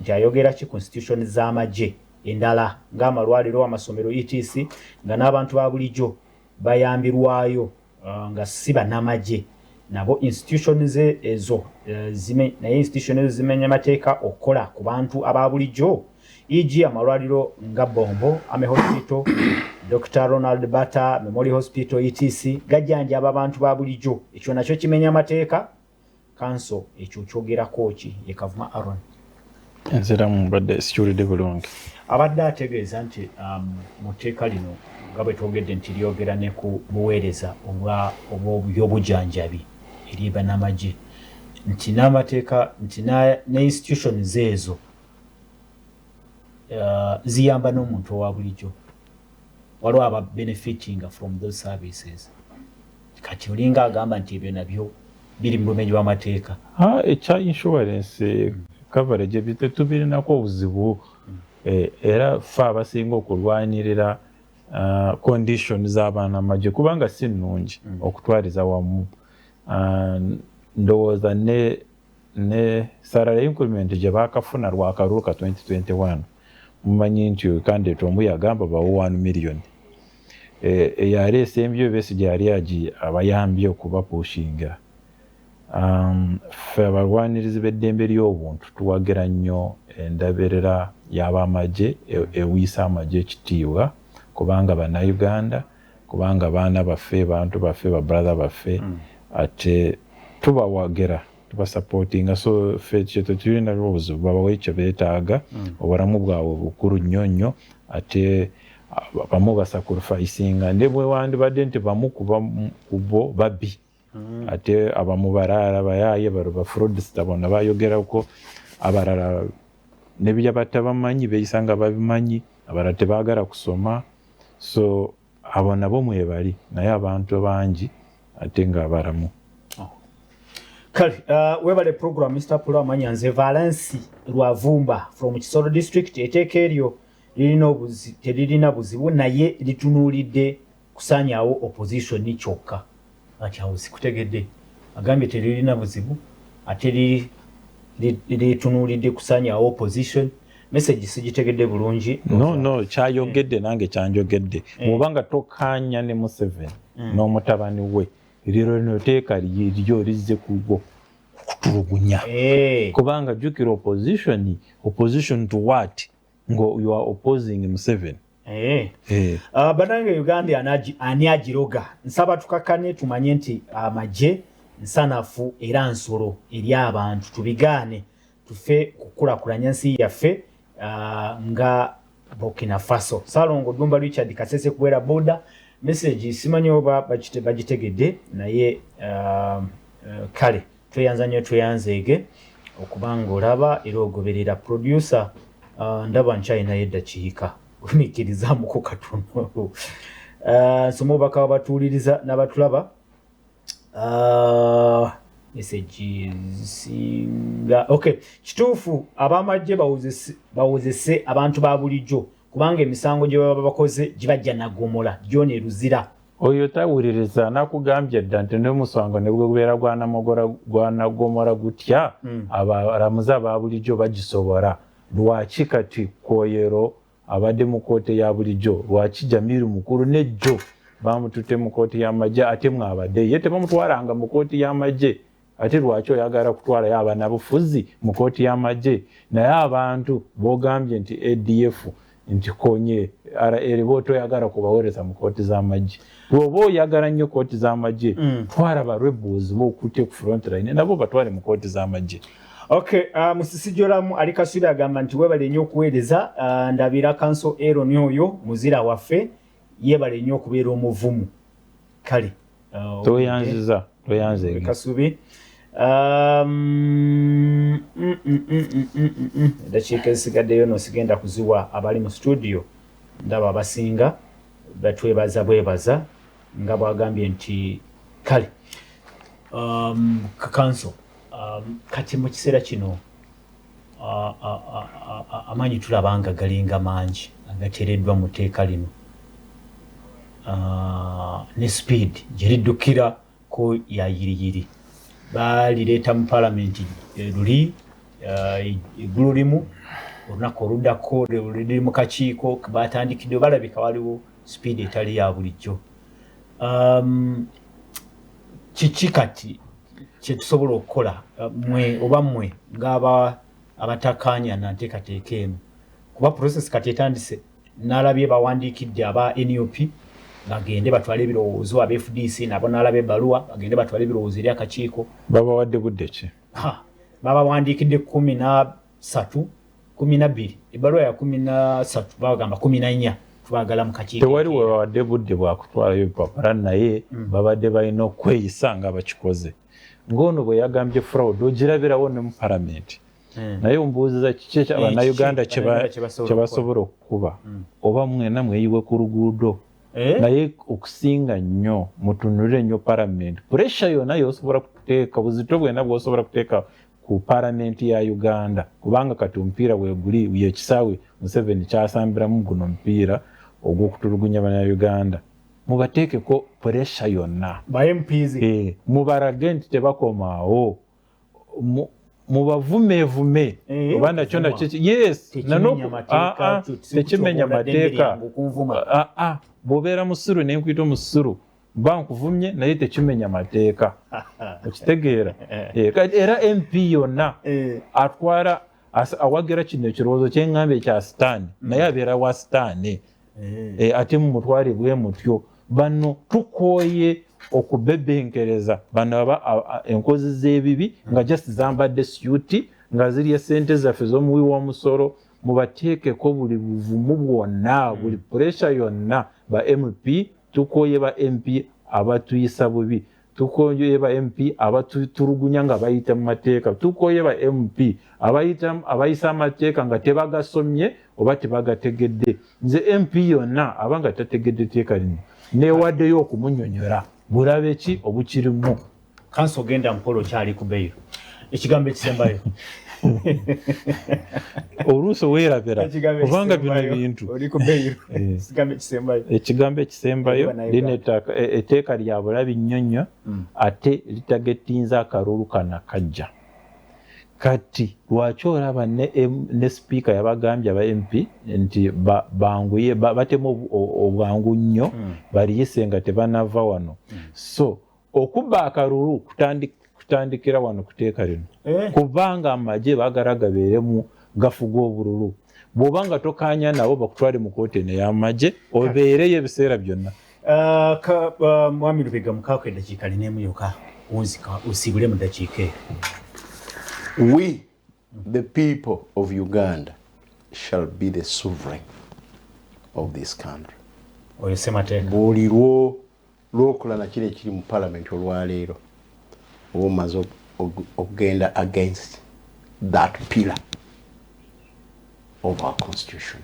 [SPEAKER 1] nti ayogera ki constitution z'amagye endala ng'amalwaliro amasomero etc nga n'abantu babulijjo bayambirwayo nga si bannamagye nabo institutions ezo naye institution ezo zimenya mateeka okukola ku bantu ababulijjo e.g. amalwaliro nga Bombo Ame Hospital, Dr. Ronald Bata Memorial Hospital etc. gajjanjaba abantu babulijjo ekyo nakyo kimenya mateeka council ekyo kyogerako ki ye Kavuma Aaron
[SPEAKER 2] enzira mu badde security bulungi
[SPEAKER 1] abadde ategeeza nti mu tteeka lino nga bwe twogedde nti lyogera ne ku buweereza obw'obujjanjabi eri bannamagye nti n'amateeka nti ne institutions ezo ziyamba n'omuntu owa bulijjo waliwo aba benefiting from those services kati olinga agamba nti ebyo nabyo biri mu bumenyi bw'amateeka
[SPEAKER 2] ekya insurance coverage tetubirinako obuzibu era ffe abasinga okulwanirira condition z'abaanamagye kubanga si nnungi okutwaliza wamu ndowooza ne salary increment gye baakafuna lwakalulu ka 2021 mumanyi nti kandidate omu yagamba bawo 1 million eyaleese embyo Besigye yali abayambye okubapushinga ffe abalwanirizi b'eddembe ly'obuntu tuwagira nnyo endaberera y'abamagye ewiisa amagye ekitiibwa kubanga bannayuganda kubanga baana baffe bantu baffe babrother baffe ate tubawagira tubasupportinga so ffe tetulina obuzibu babawa ekyo beetaaga obulamu bwabwe bukulu nnyo nnyo ate bamu basacrificinga ne bwe wandibadde nti bamu ku bo babbi ate abamu balaala bayaaye balo bafraudster bonna bayogerako abalala ne bya batabamanyi beeyisa nga babimanyi abalala tebaagala kusoma so abo nabo mwebali naye abantu bangi ate nga balamu.
[SPEAKER 1] Kale webale program Mr. Pula amanyanze Valence Lwavumba from Kisoro district eteeka eryo teririna buzibu naye litunuulidde kusaanyaawo opposition kyokka ati awo sikutegedde agambye teririna buzibu ate litunuulidde kusaanyaawo opposition message sigitegedde bulungi
[SPEAKER 2] no kyayogedde nange kyanjogedde bw'obanga tokkaanya ne Museveni n'omutabani we lino teeka lyo lizze kutulugunya kubanga jjukira opposition to what ngo you are opposing Museveni.
[SPEAKER 1] Banange Uganda ani agiroga nsaba tukakane tumanye nti amagye nsanafu era nsolo eri abantu tubigane tufe kukulakulanya nsi yaffe nga Burkina Faso. Salongo Dumba Richard Kasese kuwera boda message simanyi oba bagitegedde naye kale tweyanzeege okubanga olaba era ogoberera producer ndaba nchina yedda kiyika kumikirizamu ko katono somo baka batuliriza nabatulaba message singa okay kituufu abamajje bawozese abantu ba bulijjo kubanga emisango gye baba bakoze gibajja nagomola jone ruzira
[SPEAKER 2] oyo tawuliriza nakugambye dda nti n'omusango ne gubeera gwanagomora gutya abalamuzi aba bulijjo bagisobora lwaki kati Koyero abadde mu kooti ya bulijjo lwaki Jamiru mukulu nejjo bamutute mu kooti y'amagye ate mwabadde ye tebamutwalanga mu kooti y'amagye ate lwaki oyagala kutwala yaba nabufuzi mu kooti y'amagye naye abantu bogambye nti ADF nti konye RL boto yagala kubawereza mu kooti z'amagye bwoba oyagala nnyo kooti z'amagye twala barwebuzi bokutte ku front line nabo batwale mu kooti z'amagye.
[SPEAKER 1] Okay, musisijolamu alikasubira agamba nti webale nnyo okuweereza ndabira kanso Aaron oyo muzira waffe yebale nnyo okubeera omuvumu kale
[SPEAKER 2] toyanziza
[SPEAKER 1] kasubi dakiika ezisigaddeyo nosigenda kuziwa abali mu studio ndaba abasinga bwebaza nga bwagambye nti kale kanso kati mu kiseera kino amanyi tulabanga galinga mangi agateereddwa mu teeka lino ne speed gyeridukira ko yayiriyiri balireeta mu palamenti luli eggulu limu olunaku oluddako luli mu kakiiko batandikidde balabika waliwo speed etali ya bulijjo kiki kati kyetusobola okukola mwe ng'aba abatakanya na nteekateeka emu kuba process kati etandise nalabye bawandiikidde aba NUP bagende batwale ebirowoozo aba FDC nabo nalabye ebbaluwa bagende batwale ebirowoozo eri akakiiko
[SPEAKER 2] babawadde budde ki
[SPEAKER 1] baba wandiikidde 12 ebbaluwa ya 13 bagamba 14 tubagala mu kakiiko
[SPEAKER 2] tewali webawadde budde bwakutwalayo ebipapula naye babadde balina okweyisa nga bakikoze ngono bwe yagambye fraud ogirabirawo ne mu palamenti naye ombuuziza kiki abannayuganda kye basobola okukuba oba mwena mweyiwe ku luguudo naye okusinga nnyo mutunulire nnyo palamenti pressure yonna yosobola kuteeka buzito bwena bwosobola kuteeka ku palamenti ya Uganda kubanga kati omupiira weguli yekisaawe Museveni kyasambiramu guno omupiira ogw'okutulugunya bannayuganda mubateekeko pressure yonna
[SPEAKER 1] MPs
[SPEAKER 2] mubarage nti tebakomaawo mubavumeevume obanda kyonna tekimenya mateeka bw'obeera musuru nenkuyita omusuru mba nkuvumye naye tekimenya mateeka okitegeera era MP yonna atwala awagira kino ekirowoozo kyeŋŋambye ekya sitaani naye abeera wa sitaani ate mumutwale bwe mutyo bano tukooye okubebenkereza bano aba enkozi z'ebibi nga just zambadde syuti nga zirya sente zaffe z'omuwi w'omusolo mubateekeko buli buvumu bwonna buli pressure yonna ba MP tukooye ba MP abatuyisa bubi tukooye ba MP abatutulugunya nga bayita mu mateeka tukooye ba MP abayisa amateeka nga tebagasomye oba tebagategedde nze MP yonna abanga tategedde teeka lino newaddeyo okumunyonyola bulabe ki obukirimu
[SPEAKER 1] kanso genda mpolo kyali ku beiro ekigambo ekisembayo
[SPEAKER 2] oluusi weerabira kubanga bino bintu ekigambo ekisembayo lino etteeka lya bulabi nnyo ate litagettinza akalulu kana kajja kati lwaki olaba ne sipiika yabagambye aba MP nti banguye batemu obwangu nnyo baliyise nga tebanava wano so okubba akalulu kutandikira wano kuteeka lino kubanga amagye bagala gabeeremu gafuga obululu bw'obanga tokanya nabo bakutwale mu kooti eno ey'amagye obeereyo ebiseera byonna.
[SPEAKER 1] Mwami Lubega mukaako eddakiika linemu yokka unzika osibule mu ddakiika eyo.
[SPEAKER 3] We, the people of Uganda, shall be the sovereign of this country.
[SPEAKER 1] Oyo Ssemateeka.
[SPEAKER 3] Buli lw'okola na kino ekiri mu parliament olwaleero oba omaze okugenda against that pillar of our constitution.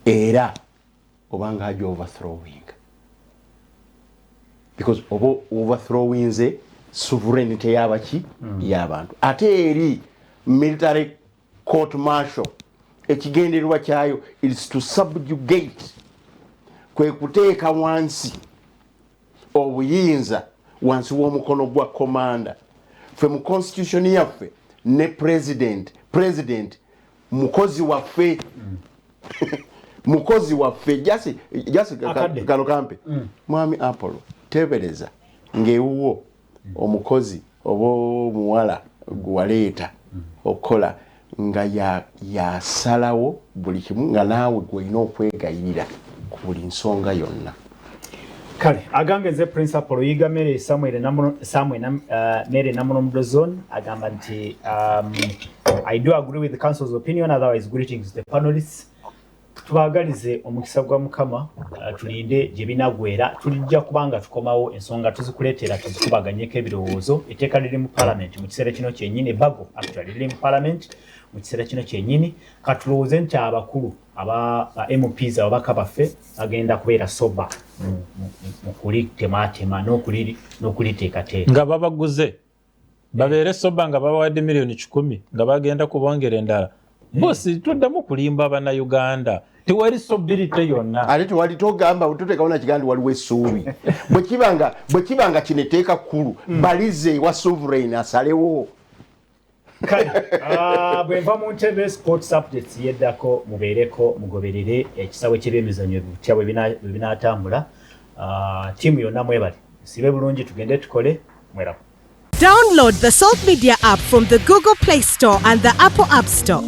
[SPEAKER 3] Era obanga haja overthrowing. Because overthrowing ze sovereignty y'abaki y'abantu. Ate eri military court martial ekigendererwa kyayo is to subjugate, kwe kuteeka wansi obuyinza wansi w'omukono gwa commander. Ffe mu constitution yaffe ne president mukozi waffe mukozi waffe jasi kano kampe mwami Apollo tebereza ngewuwo omukozi oba muwala gwaleeta okola nga yasalawo buli kimu nga naawe gwolina okwegayirira ku buli nsonga yonna.
[SPEAKER 1] Kale agange nze principal oyiga Mary Samuel Mary Namunondo zone agamba nti I do agree with the council's opinion, otherwise greetings to the panelists. Tubagalize omukisa gwa Mukama, tulinde gye binagwera, tulijja kubanga tukomawo ensonga tuzikuleetera tuzikubaganyeko ebirowoozo. Etteeka liri mu parliament mu kiseera kino kyennyini, bago actually liri mu parliament mu kiseera kino kyennyini, katulowooze nti abakulu aba MPs ababaka baffe agenda kubeera soba mu kulitematema n'okuliteekateeka
[SPEAKER 2] nga babaguze babeere soba nga babawadde miliyoni 10 nga bagenda kubongera endala. Bosi tuddamu kulimba Abannayuganda tewali sobilite yonna.
[SPEAKER 3] Ate tewali togamba tuteekawo na kigambo waliwo essuubi. bwe kibanga kino etteeka kkulu balize wa sovereign asalewo.
[SPEAKER 1] Kale bwe nva mu ntebe sport subjects yeddako mubeereko mugoberere ekisawe ky'ebyemizannyo bitya bwe binaatambula. Tiimu yonna mwebale sibe bulungi tugende tukole mwerako.
[SPEAKER 4] Download the Salt Media app from the Google Play Store and the Apple App Store.